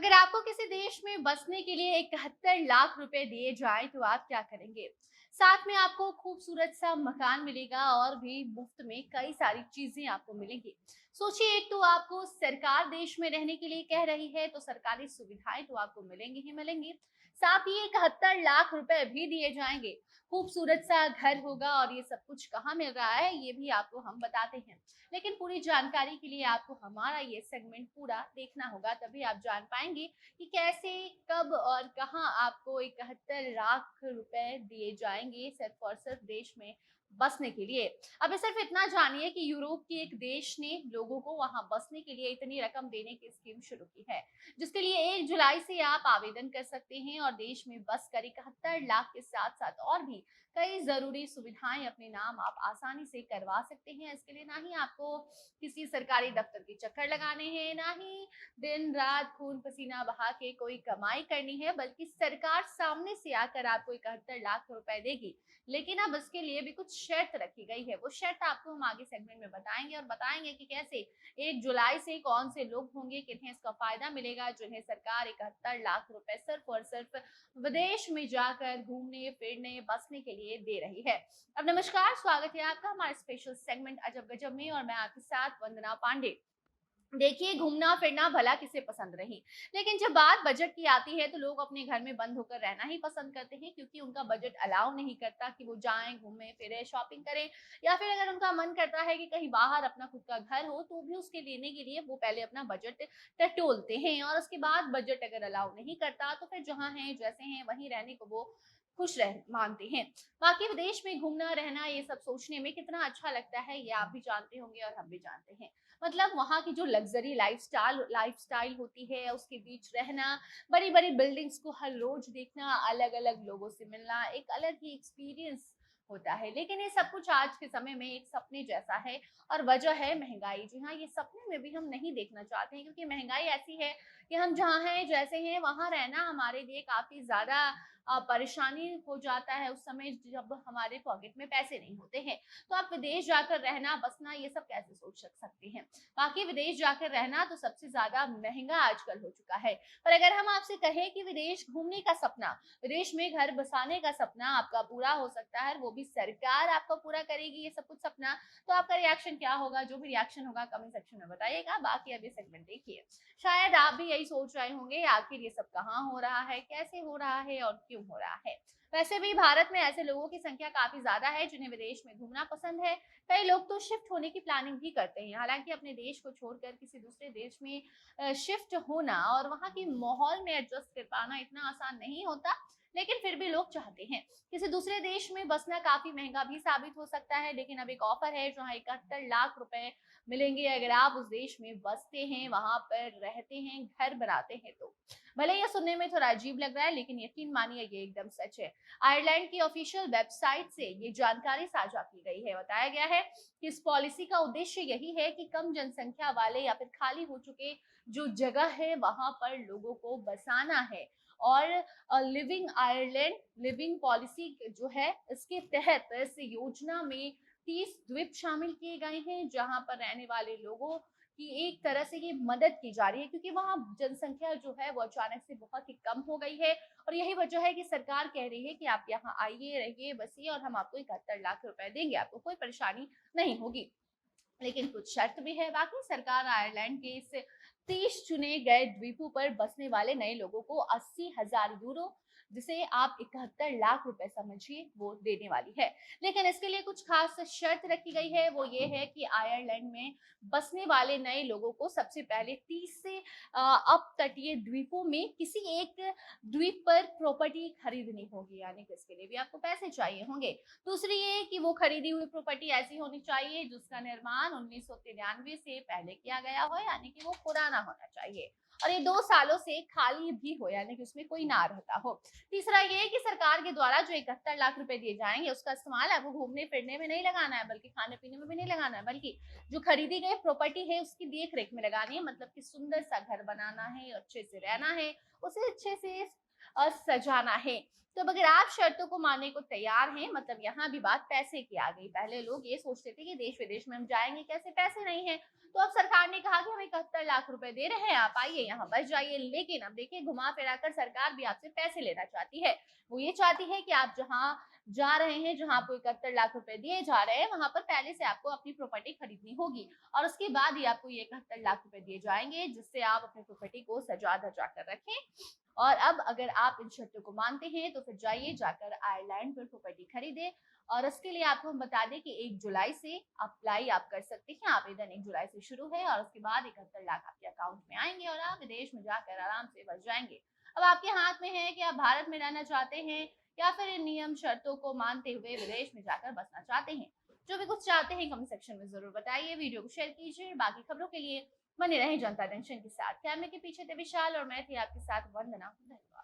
अगर आपको किसी देश में बसने के लिए 71 लाख रुपए दिए जाएं तो आप क्या करेंगे? साथ में आपको खूबसूरत सा मकान मिलेगा और भी मुफ्त में कई सारी चीजें आपको मिलेंगी। सोचिए, एक तो आपको सरकार देश में रहने के लिए कह रही है तो सरकारी सुविधाएं तो आपको मिलेंगी ही मिलेंगी। साथ ही 71 लाख रुपए भी दिए जाएंगे। खूबसूरत सा घर होगा और ये सब कुछ कहाँ मिल रहा है ये भी आपको हम बताते हैं। लेकिन पूरी जानकारी के लिए आपको हमारा ये सेगमेंट पूरा देखना होगा, तभी आप जान पाएंगे कि कैसे, कब और कहां आपको 71 लाख रुपए दिए जाएंगे सिर्फ और सिर्फ देश में बसने के लिए। अब सिर्फ इतना जानिए कि यूरोप के एक देश ने लोगों को वहां बसने के लिए इतनी रकम देने की स्कीम शुरू की है, जिसके लिए 1 जुलाई से आप आवेदन कर सकते हैं और देश में बस कर 71 लाख के साथ साथ और भी कई जरूरी सुविधाएं अपने नाम आप आसानी से करवा सकते हैं। इसके लिए ना ही आपको किसी सरकारी दफ्तर के चक्कर लगाने हैं, ना ही दिन रात खून पसीना बहा के कोई कमाई करनी है, बल्कि सरकार सामने से आकर आपको 71 लाख रुपए देगी। लेकिन अब इसके लिए भी कुछ शर्त रखी गई है। वो शर्त आपको हम आगे सेगमेंट में बताएंगे और बताएंगे कि कैसे 1 जुलाई से कौन से लोग होंगे, किन्हें इसका फायदा मिलेगा, जिन्हें सरकार 71 लाख रुपए सिर्फ और सिर्फ विदेश में जाकर घूमने फिरने बसने के लिए दे रही है। अब नमस्कार, स्वागत है आपका हमारे स्पेशल सेगमेंट अजब गजब में और मैं आपके साथ वंदना पांडे। देखिए, घूमना फिरना भला किसे पसंद नहीं, लेकिन जब बात बजट की आती है तो लोग अपने घर में बंद होकर रहना ही पसंद करते हैं, क्योंकि उनका बजट अलाउ नहीं करता कि वो जाएं, घूमें फिरें, शॉपिंग करें, या फिर अगर उनका मन करता है कि कहीं बाहर अपना खुद का घर हो तो भी उसके लेने के लिए वो पहले अपना बजट टटोलते हैं और उसके बाद बजट अगर अलाउ नहीं करता तो फिर जहां हैं जैसे हैं वहीं रहने को वो खुश रह मानते हैं। बाकी विदेश में घूमना रहना ये सब सोचने में कितना अच्छा लगता है ये आप भी जानते होंगे और हम भी जानते हैं। मतलब वहाँ की जो लग्जरी लाइफस्टाइल होती है, उसके बीच रहना, बड़ी बड़ी बिल्डिंग्स को हर रोज देखना, अलग अलग लोगों से मिलना, एक अलग ही एक्सपीरियंस होता है। लेकिन ये सब कुछ आज के समय में एक सपने जैसा है और वजह है महंगाई। जी हाँ, ये सपने में भी हम नहीं देखना चाहते हैं, क्योंकि महंगाई ऐसी है कि हम जहाँ हैं जैसे हैं वहां रहना हमारे लिए काफी ज्यादा परेशानी हो जाता है उस समय जब हमारे पॉकेट में पैसे नहीं होते हैं। तो आप विदेश जाकर रहना बसना ये सब कैसे सोच सकते हैं। बाकी विदेश जाकर रहना तो सबसे ज्यादा महंगा आजकल हो चुका है। पर अगर हम आपसे कहें कि विदेश घूमने का सपना, विदेश में घर बसाने का सपना आपका पूरा हो सकता है, वो भी सरकार आपका पूरा करेगी ये सब कुछ सपना, तो आपका रिएक्शन क्या होगा? जो भी रिएक्शन होगा कमेंट सेक्शन में बताइएगा। बाकी अभी सेगमेंट देखिए, शायद आप भी यही सोच रहे होंगे आखिर ये सब कहाँ हो रहा है, कैसे हो रहा है और क्यों हो रहा है। वैसे भी भारत में ऐसे लोगों की संख्या काफी ज्यादा है जिन्हें विदेश में घूमना पसंद है। कई लोग तो शिफ्ट होने की प्लानिंग भी करते हैं। हालांकि अपने देश को छोड़कर किसी दूसरे देश में शिफ्ट होना और वहां की माहौल में एडजस्ट कर पाना इतना आसान नहीं होता, लेकिन फिर भी लोग चाहते हैं। किसी दूसरे देश में बसना काफी महंगा भी साबित हो सकता है, लेकिन अब एक ऑफर है जहां 71 लाख रुपए मिलेंगे अगर आप उस देश में बसते हैं, वहां पर रहते हैं, घर बनाते हैं तो। भले ये सुनने में थोड़ा अजीब लग रहा है, लेकिन यकीन मानिए ये एकदम सच है। आयरलैंड की ऑफिशियल वेबसाइट से ये जानकारी साझा की गई है। बताया गया है कि इस पॉलिसी का उद्देश्य यही है कि कम जनसंख्या वाले या फिर खाली हो चुके जो जगह है वहां पर लोगों को बसाना है। और लिविंग आयरलैंड लिविंग पॉलिसी जो है, इसके तहत इस योजना में 30 द्वीप शामिल किए गए हैं जहां पर रहने वाले लोगों की एक तरह से ये मदद की जा रही है, क्योंकि वहां जनसंख्या जो है वो अचानक से बहुत ही कम हो गई है। और यही वजह है कि सरकार कह रही है कि आप यहाँ आइए, रहिए, बसिए और हम आपको 71 लाख रुपए देंगे, आपको कोई परेशानी नहीं होगी। लेकिन कुछ शर्त भी है। बाकी सरकार आयरलैंड के इस 30 चुने गए द्वीपों पर बसने वाले नए लोगों को 80,000 यूरो, जिसे आप 71 लाख रुपए समझिए, वो देने वाली है। लेकिन इसके लिए कुछ खास शर्त रखी गई है। वो ये है कि आयरलैंड में बसने वाले नए लोगों को सबसे पहले 30 से अप तटीय द्वीपों में किसी एक द्वीप पर प्रॉपर्टी खरीदनी होगी, यानी कि इसके लिए भी आपको पैसे चाहिए होंगे। दूसरी ये कि वो खरीदी हुई प्रॉपर्टी ऐसी होनी चाहिए जिसका निर्माण 1993 से पहले किया गया हो, यानी कि वो पुराना होना चाहिए और ये 2 सालों से खाली भी हो, यानी कि उसमें कोई ना रहता हो। तीसरा ये कि सरकार के द्वारा जो 71 लाख रुपए दिए जाएंगे उसका इस्तेमाल आपको घूमने फिरने में नहीं लगाना है, बल्कि खाने पीने में भी नहीं लगाना है, बल्कि जो खरीदी गई प्रॉपर्टी है उसकी देख रेख में लगानी है। मतलब कि सुंदर सा घर बनाना है, अच्छे से रहना है, उसे अच्छे से सजाना है। तो अब अगर आप शर्तों को मानने को तैयार हैं, मतलब यहाँ भी बात पैसे की आ गई। पहले लोग ये सोचते थे कि देश विदेश में हम जाएंगे कैसे, पैसे नहीं है, तो अब सरकार ने कहा कि हम 71 लाख रुपए दे रहे हैं, आप आइए यहाँ बस जाइए। लेकिन अब देखिए, घुमा फिरा कर सरकार भी आपसे पैसे लेना चाहती है। वो ये चाहती है कि आप जहाँ जा रहे हैं, जहाँ आपको 71 लाख रुपए दिए जा रहे हैं, वहां पर पहले से आपको अपनी प्रॉपर्टी खरीदनी होगी और उसके बाद ही आपको ये 71 लाख रुपए दिए जाएंगे, जिससे आप अपनी प्रॉपर्टी को सजा धजा कर रखें। और अब अगर आप इन शर्तों को मानते हैं तो फिर जाइए, जाकर आयरलैंड पर प्रॉपर्टी खरीदे। और उसके लिए आपको हम बता दें कि 1 जुलाई से अप्लाई आप कर सकते हैं। आवेदन 1 जुलाई से शुरू है और उसके बाद 71 लाख आपके अकाउंट में आएंगे और आप विदेश में जाकर आराम से बस जाएंगे। अब आपके हाथ में है कि आप भारत में रहना चाहते हैं या फिर इन नियम शर्तों को मानते हुए विदेश में जाकर बसना चाहते हैं। जो भी कुछ चाहते हैं कमेंट सेक्शन में जरूर बताइए, वीडियो को शेयर कीजिए। बाकी खबरों के लिए बने रहें जनता जंक्शन के साथ। कैमरे के पीछे थे विशाल और मैं थी आपके साथ वंदना। धन्यवाद।